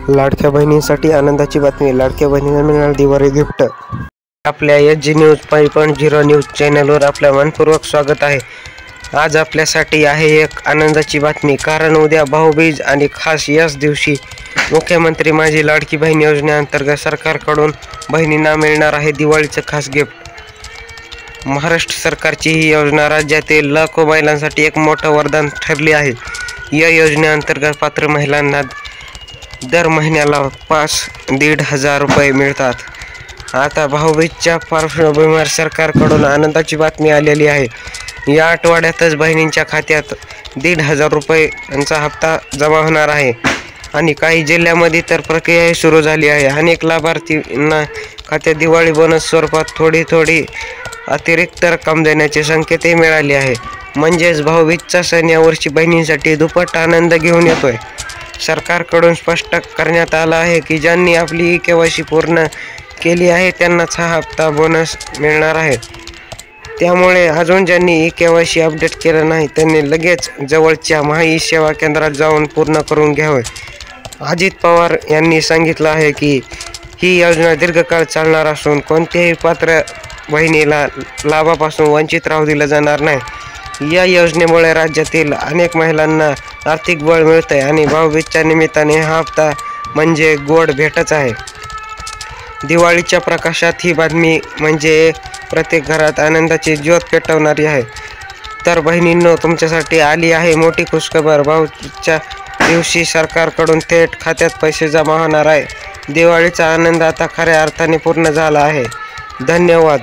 लाडक्या बहिणींसाठी आनंदाची बातमी. लाडक्या बहिणींना मिळणार दिवाळी गिफ्ट. आपल्या SG न्यूज 5.0 न्यूज चॅनलवर आपलं मनपूर्वक स्वागत आहे. आज आपल्यासाठी आहे एक आनंदाची बातमी, कारण उद्या भाऊबीज आणि खास याच दिवशी मुख्यमंत्री माझी लाडकी बहीण योजनेअंतर्गत सरकारकडून बहिणींना मिळणार आहे दिवाळीचं खास गिफ्ट. महाराष्ट्र सरकारची ही योजना राज्यातील लाखो महिलांसाठी एक मोठं वरदान ठरली आहे. या योजनेअंतर्गत पात्र महिलांना दर महिन्याला 5,500 रुपये मिळतात. आता भाऊबीजच्या पार्श्वभूमीवर सरकारकडून आनंदाची बातमी आलेली आहे. या आठवड्यातच बहिणींच्या खात्यात 1,500 रुपयांचा हप्ता जमा होणार आहे आणि काही जिल्ह्यामध्ये तर प्रक्रियाही सुरू झाली आहे. अनेक लाभार्थींना खात्यात दिवाळी बोनस स्वरूपात थोडी अतिरिक्त रक्कम देण्याचे संकेतही मिळाले आहे. म्हणजेच भाऊबीजचा सण यावर्षी बहिणींसाठी दुप्पट आनंद घेऊन येतोय. सरकारकडून स्पष्ट करण्यात आलं आहे की ज्यांनी आपली KYC पूर्ण केली आहे त्यांनाच हा हप्ता बोनस मिळणार आहे. त्यामुळे अजून ज्यांनी KYC अपडेट केलं नाही त्यांनी लगेच जवळच्या महाई सेवा केंद्रात जाऊन पूर्ण करून घ्यावे. अजित पवार यांनी सांगितलं आहे की ही योजना दीर्घकाळ चालणार असून कोणत्याही पात्र बहिणीला लाभापासून वंचित राहू दिलं जाणार नाही. या योजनेमुळे राज्यातील अनेक महिलांना आर्थिक बळ मिळतंय आणि भाऊबीजच्या निमित्ताने हा हप्ता म्हणजे गोड भेटच आहे. दिवाळीच्या प्रकाशात ही बातमी म्हणजे प्रत्येक घरात आनंदाची ज्योत पेटवणारी आहे. तर बहिणींनो, तुमच्यासाठी आली आहे मोठी खुशखबर. भाऊबीजच्या दिवशी सरकारकडून थेट खात्यात पैसे जमा होणार आहे. दिवाळीचा आनंद आता खऱ्या अर्थाने पूर्ण झाला आहे. धन्यवाद.